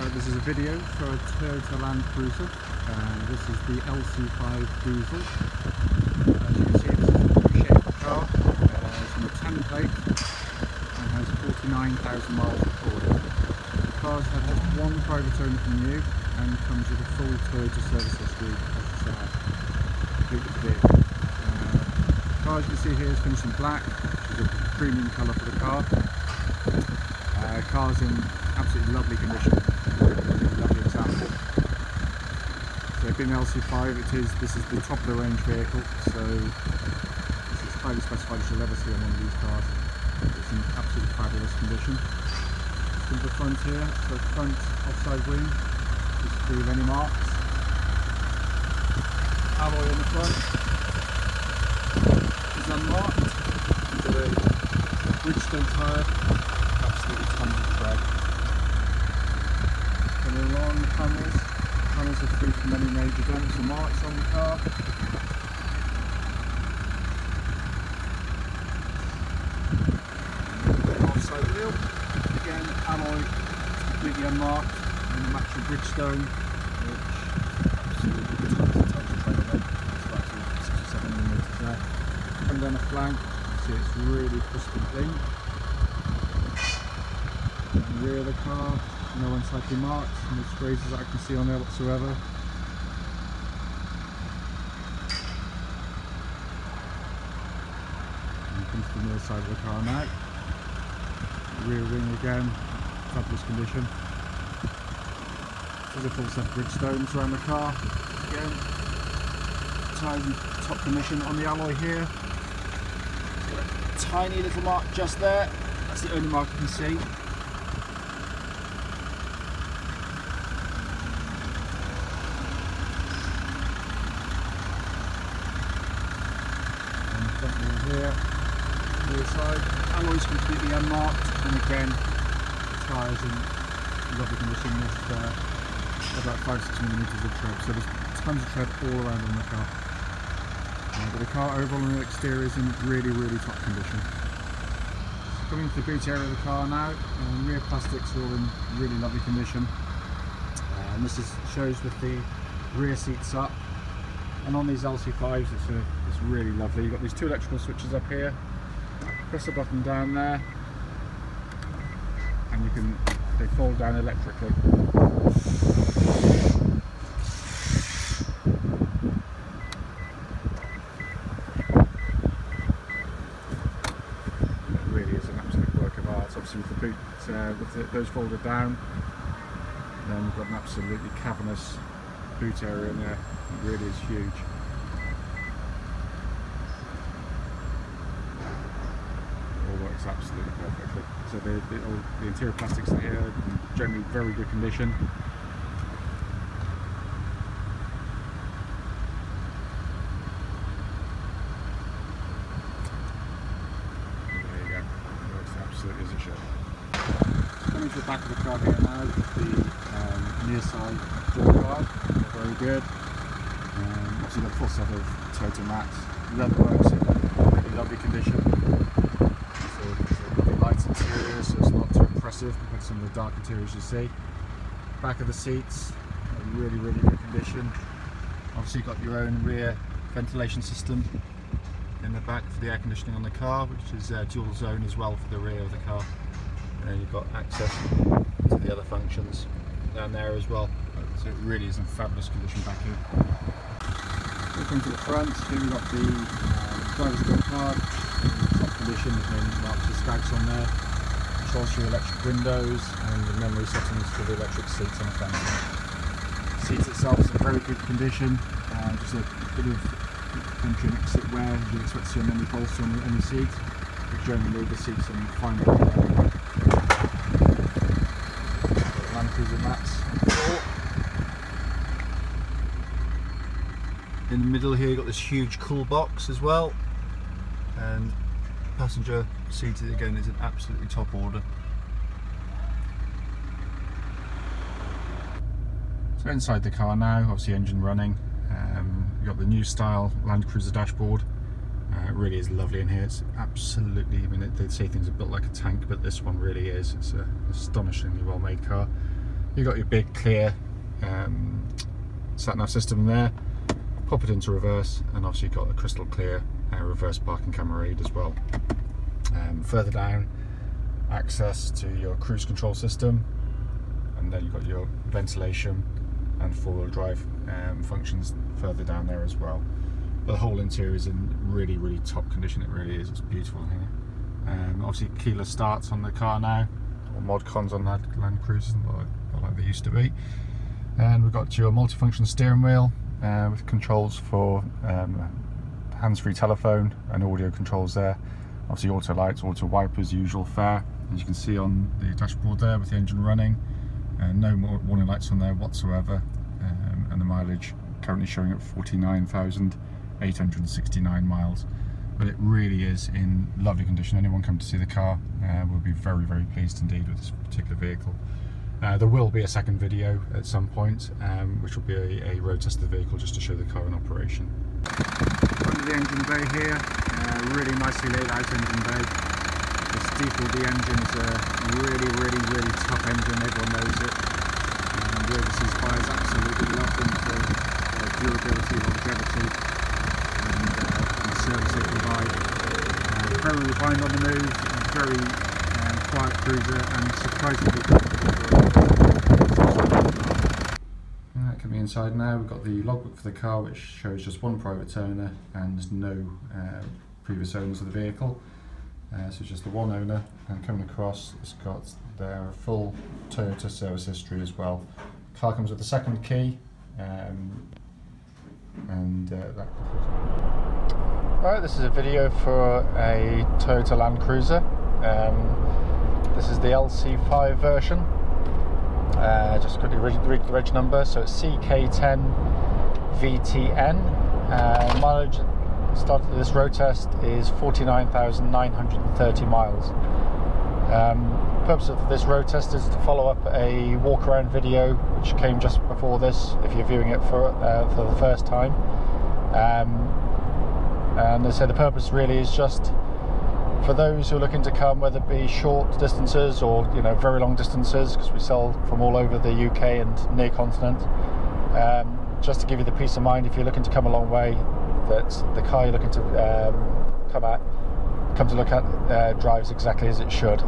So this is a video for a Toyota Land Cruiser. This is the LC5 diesel. As you can see, this is a new-shaped car. It's on a 10 plate and has 49,000 miles recorded. The car has just one private owner from new and comes with a full Toyota service history complete with the vehicle. The car, as you can see here, is finished in black, which is a premium colour for the car. Car's in absolutely lovely condition, lovely example. So being LC5, this is the top of the range vehicle, so this is highly specified as you'll ever see on one of these cars. It's in absolutely fabulous condition. To the front here, so front offside wing is free of any marks. Alloy in the front is unmarked. You've got a Bridgestone tyre. Absolutely tons of tread. Coming along the panels are free from any major dents or marks on the car. Offside wheel, again alloy completely unmarked and the matching Bridgestone, which absolutely tons of tread on it. It's about 6 or 7 millimeters there. Coming down the flank, you see it's really crisp and clean. The rear of the car, no unsightly marks, no scratches that I can see on there whatsoever. And comes to the near side of the car now. The rear wing again, fabulous condition. There's a full set of Bridgestones around the car. Again, tyres in top condition. On the alloy here, a tiny little mark just there. That's the only mark you can see. Front wheel here, rear side, alloys completely unmarked, and again tyres in lovely condition with about 5-6 millimeters of tread, so there's tons of tread all around on the car. But the car overall on the exterior is in really top condition. Coming to the boot area of the car now, rear plastics are all in really lovely condition, and this shows with the rear seats up. And on these LC5s it's really lovely. You've got these two electrical switches up here, press a button down there and they fold down electrically. It really is an absolute work of art. Obviously with the boot, with those folded down, then we've got an absolutely cavernous boot area in there. It really is huge. It all works absolutely perfectly. So the interior plastics are here in generally very good condition. There you go. It works absolutely as it should. Coming to the back of the car here now, the near side door guard, very good. Obviously got a full set of Toyota mats, leatherworks in really lovely condition. So lovely light interior, so it's not too impressive compared to some of the dark interiors you see. Back of the seats, really good condition. Obviously you've got your own rear ventilation system in the back for the air conditioning on the car, which is dual zone as well for the rear of the car. And then you've got access to the other functions down there as well. So it really is in fabulous condition back here. Looking to the front, here we've got the driver's door card, top condition, there's no marks or scrags on there. Controls your electric windows and the memory settings for the electric seats on the front. The seat itself is in very good condition, just a bit of entry and exit wear you'd expect to see on any bolster on any seat, but generally the seats are in fine condition. Land Cruiser mats on the floor. In the middle here you've got this huge cool box as well, and passenger seat again is in absolutely top order. So inside the car now, obviously engine running, you've got the new style Land Cruiser dashboard. It really is lovely in here. It's absolutely, I mean, they say things are built like a tank, but this one really is. It's an astonishingly well made car. You've got your big clear sat-nav system there. Pop it into reverse, and obviously you've got a crystal clear reverse parking camera aid as well. Further down, access to your cruise control system, and then you've got your ventilation and four-wheel drive functions further down there as well. But the whole interior is in really, really top condition. It really is. It's beautiful here. Obviously keyless starts on the car now, or mod cons on Land Cruisers, not like they used to be. And we've got your multifunction steering wheel with controls for hands-free telephone and audio controls there. Obviously auto lights, auto wipers, usual fare. As you can see on the dashboard there with the engine running, no more warning lights on there whatsoever, and the mileage currently showing at 49,869 miles. But it really is in lovely condition. Anyone come to see the car will be very, very pleased indeed with this particular vehicle. There will be a second video at some point, which will be a road test of the vehicle just to show the car in operation. Front of the engine bay here, really nicely laid out engine bay. This D4D engine is a really, really, really top engine, everyone knows it. And the overseas buyers absolutely love them for their durability, longevity, and the service they provide. Very refined on the move, very quiet cruiser, and surprisingly comfortable. That can be inside now. We've got the logbook for the car, which shows just one private owner and no previous owners of the vehicle. So it's just the one owner, and coming across it's got their full Toyota service history as well. The car comes with a second key, Right, this is a video for a Toyota Land Cruiser. This is the LC5 version. Just quickly read the reg number, so it's CK10VTN. Mileage started this road test is 49,930 miles. Purpose of this road test is to follow up a walk around video which came just before this, if you're viewing it for the first time. And as I say, the purpose really is just for those who are looking to come, whether it be short distances or very long distances, because we sell from all over the UK and near continent. Just to give you the peace of mind, if you're looking to come a long way, that the car you're looking to come to look at drives exactly as it should.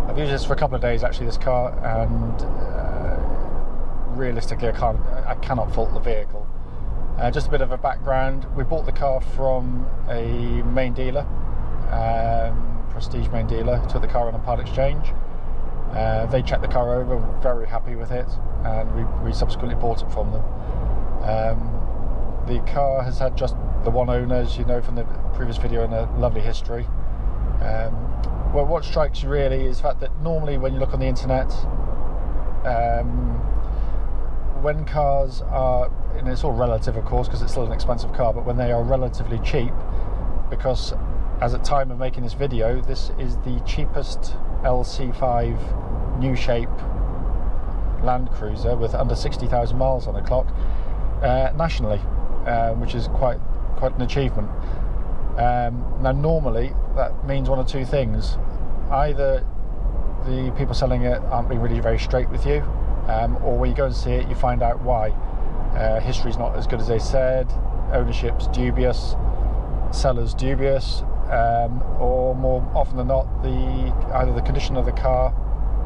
I've used this for a couple of days actually, this car, and realistically I cannot fault the vehicle. Just a bit of a background: we bought the car from a main dealer, prestige main dealer. Took the car on a part exchange. They checked the car over, were very happy with it, and we subsequently bought it from them. The car has had just the one owner, as you know from the previous video, and a lovely history. Well, what strikes you really is the fact that normally when you look on the internet, when cars are, and it's all relative of course because it's still an expensive car, but when they are relatively cheap, because as at time of making this video, this is the cheapest LC5 new shape Land Cruiser with under 60,000 miles on the clock nationally, which is quite an achievement. Now normally that means one of two things: either the people selling it aren't being really very straight with you, or when you go and see it you find out why. History's not as good as they said, ownership's dubious, seller's dubious, or more often than not either the condition of the car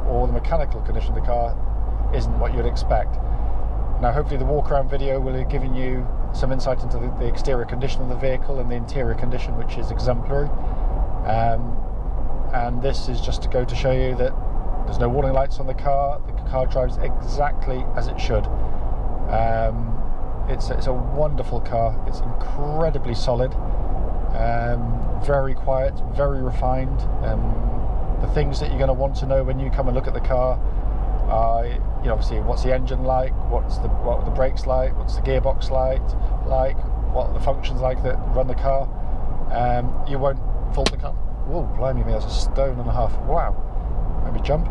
or the mechanical condition of the car isn't what you'd expect. Now hopefully the walk around video will have given you some insight into the exterior condition of the vehicle and the interior condition, which is exemplary, and this is just to go to show you that there's no warning lights on the car drives exactly as it should. It's a wonderful car. It's incredibly solid, very quiet, very refined. The things that you're going to want to know when you come and look at the car are, obviously, what's the engine like, what are the brakes like, what's the gearbox like, what are the functions like that run the car. You won't fault the car. Whoa, blimey me, that's a stone and a half. Wow, made me jump.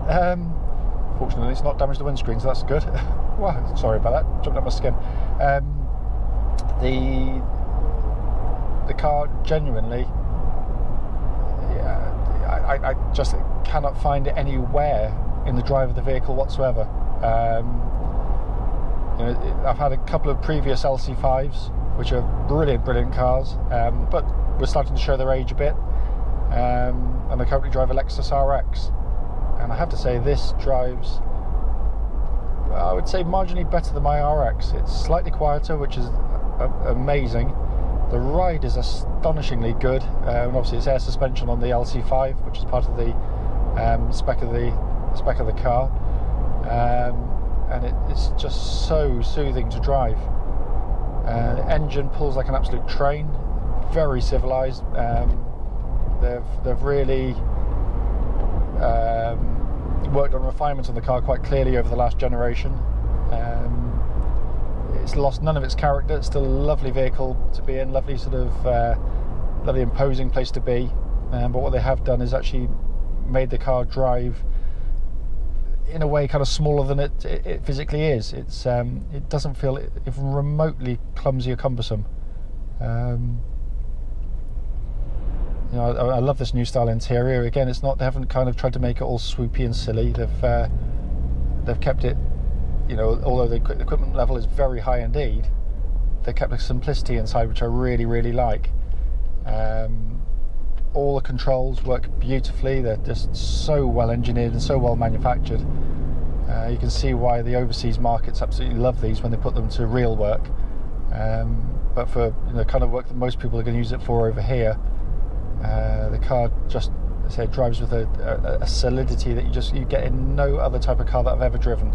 Fortunately, it's not damaged the windscreen, so that's good. Wow, sorry about that, jumped up my skin. The car genuinely, I just cannot find it anywhere in the drive of the vehicle whatsoever. You know, I've had a couple of previous LC5s, which are brilliant cars, but we're starting to show their age a bit. And I currently drive a Lexus RX, and I have to say this drives, I would say, marginally better than my RX. It's slightly quieter, which is amazing. The ride is astonishingly good, and obviously it's air suspension on the LC5, which is part of the spec of the car, and it's just so soothing to drive. The engine pulls like an absolute train, very civilized. They've really worked on refinements on the car quite clearly over the last generation. It's lost none of its character. It's still a lovely vehicle to be in, lovely sort of lovely imposing place to be. But what they have done is actually made the car drive in a way kind of smaller than it physically is. It doesn't feel even remotely clumsy or cumbersome. You know, I love this new style interior. Again, it's not, they haven't kind of tried to make it all swoopy and silly. They've kept it, you know, although the equipment level is very high indeed, they kept a simplicity inside which I really like. All the controls work beautifully. They're just so well engineered and so well manufactured. You can see why the overseas markets absolutely love these when they put them to real work. But for, you know, the kind of work that most people are going to use it for over here, the car just, I say, drives with a solidity that you get in no other type of car that I've ever driven,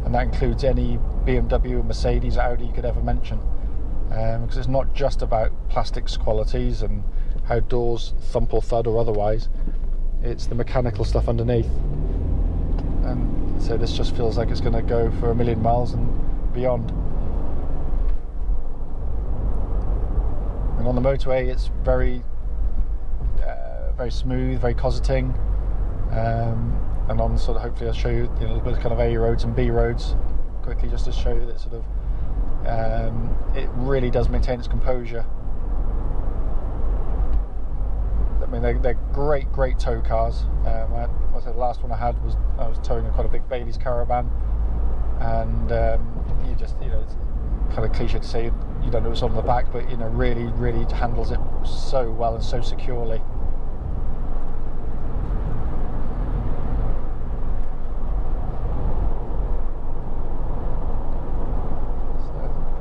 and that includes any BMW, Mercedes, Audi you could ever mention, because it's not just about plastics qualities and how doors thump or thud or otherwise. It's the mechanical stuff underneath, and so this just feels like it's going to go for 1,000,000 miles and beyond. And on the motorway, it's very smooth, very cosseting, and on sort of, hopefully I'll show you, you know, a little bit of kind of A roads and B roads quickly, just to show you that sort of it really does maintain its composure. I mean, they're great tow cars. I said the last one I was towing quite a big Bailey's caravan, and you know, it's kind of cliche to say you don't know what's on the back, but you know, really handles it so well and so securely.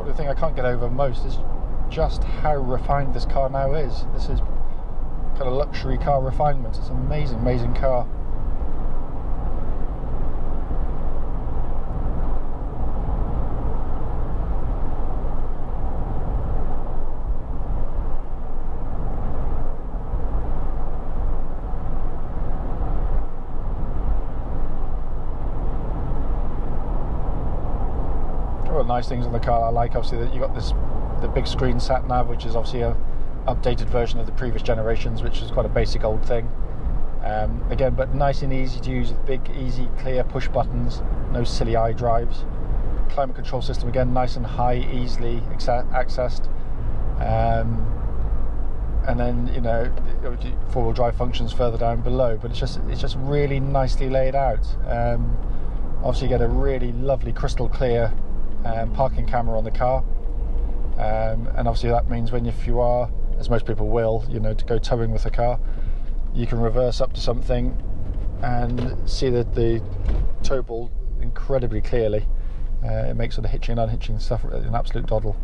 The thing I can't get over most is just how refined this car now is. This is kind of luxury car refinement. It's an amazing car. Nice things on the car I like, obviously, that you got the big screen sat nav, which is obviously a updated version of the previous generations, which is quite a basic old thing. Again, but nice and easy to use with big, easy, clear push buttons, no silly iDrives. Climate control system, again, nice and high, easily accessed. And then, you know, four-wheel drive functions further down below, but it's just really nicely laid out. Obviously, you get a really lovely crystal clear parking camera on the car, and obviously that means if you are, as most people will, you know, to go towing with the car, you can reverse up to something and see the tow ball incredibly clearly. It makes sort of hitching and unhitching stuff an absolute doddle.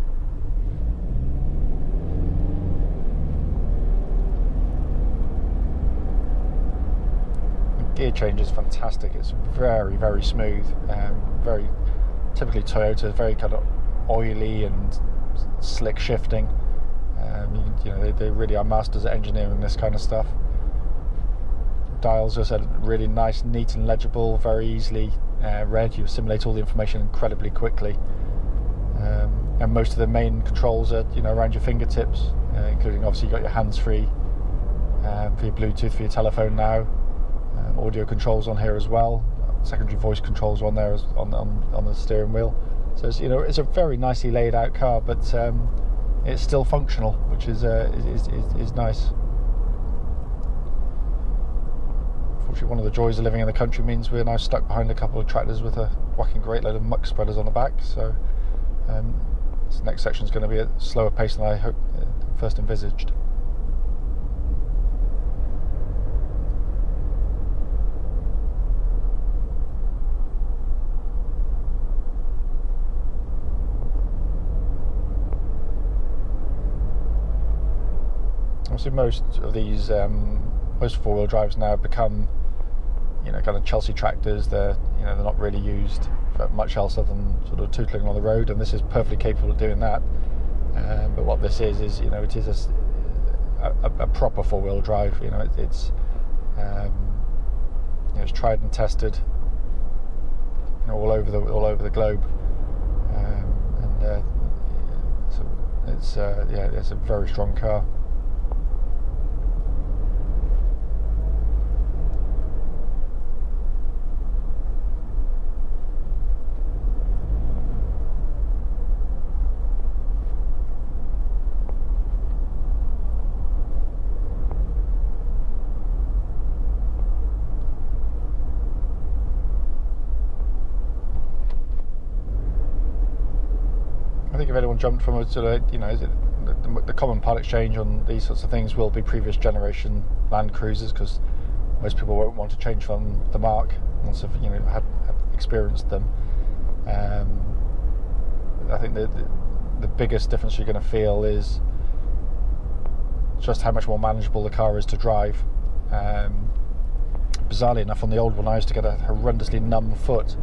The gear change is fantastic. It's very smooth, very typically Toyota, very kind of oily and slick shifting. You know, they really are masters at engineering this kind of stuff. Dials are really nice, neat and legible, very easily read. You assimilate all the information incredibly quickly, and most of the main controls are, you know, around your fingertips, including obviously you've got your hands-free for your Bluetooth, for your telephone now. Audio controls on here as well. Secondary voice controls on there on the steering wheel. So it's, you know, it's a very nicely laid out car, but it's still functional, which is nice. unfortunately, one of the joys of living in the country means we're now stuck behind a couple of tractors with a whacking great load of muck spreaders on the back. So this next section is going to be at a slower pace than I hope first envisaged. Obviously, most of these, most four-wheel drives now have become, you know, kind of Chelsea tractors. They're not really used for much else other than sort of tootling on the road, and this is perfectly capable of doing that. But what this is, you know, it is a proper four-wheel drive. You know, it's tried and tested, you know, all over the globe, and so it's a very strong car. I think if anyone jumped from a sort of, you know, the common part exchange on these sorts of things will be previous generation Land Cruisers, because most people won't want to change from the mark once they've, you know, had experienced them. I think the biggest difference you're going to feel is just how much more manageable the car is to drive. Bizarrely enough, on the old one I used to get a horrendously numb foot.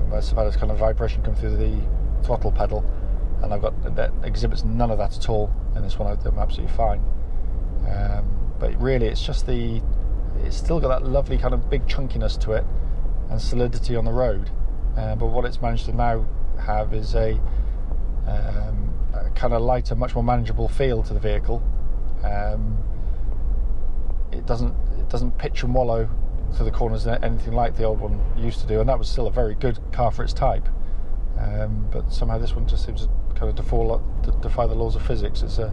I've had this kind of vibration come through the throttle pedal, and that exhibits none of that at all in this one. I'm absolutely fine. But really, it's just it's still got that lovely kind of big chunkiness to it and solidity on the road. But what it's managed to now have is a kind of lighter, much more manageable feel to the vehicle. It doesn't pitch and wallow through the corners anything like the old one used to do, and that was still a very good car for its type. But somehow this one just seems to kind of defy the laws of physics. It's a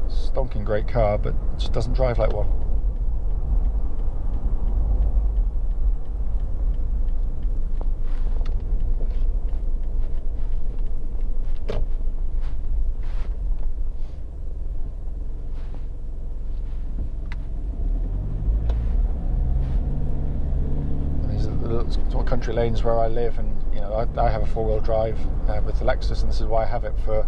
stonking great car, but it just doesn't drive like one. Country lanes where I live, and you know, I have a four-wheel drive with the Lexus, and this is why I have it, for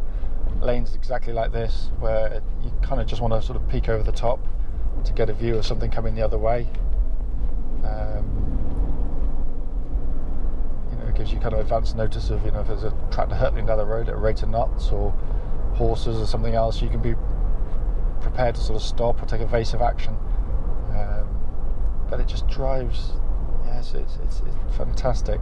lanes exactly like this, where you kind of just want to sort of peek over the top to get a view of something coming the other way. You know, it gives you kind of advance notice of, you know, if there's a tractor hurtling down the road at a rate of knots, or horses or something else, you can be prepared to sort of stop or take evasive action. But it just drives. Yes, it's fantastic.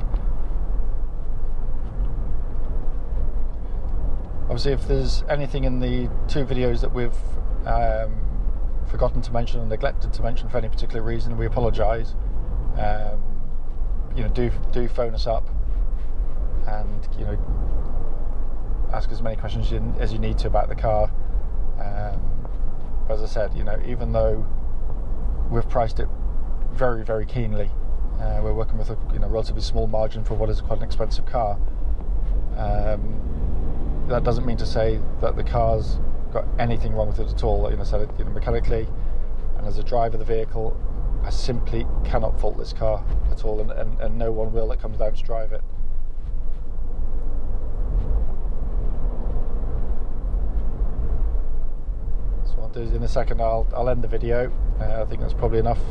Obviously, if there's anything in the two videos that we've forgotten to mention or neglected to mention for any particular reason, we apologise. You know, do phone us up, and you know, ask as many questions as you need to about the car. But as I said, you know, even though we've priced it very, very keenly, we're working with a relatively small margin for what is quite an expensive car. That doesn't mean to say that the car's got anything wrong with it at all. You know, so mechanically and as a driver of the vehicle, I simply cannot fault this car at all, and no one will that comes down to drive it. So what I'll do is, in a second, I'll end the video. I think that's probably enough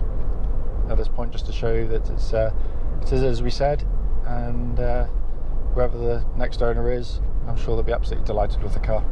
at this point, just to show you that it is as we said, and whoever the next owner is, I'm sure they'll be absolutely delighted with the car.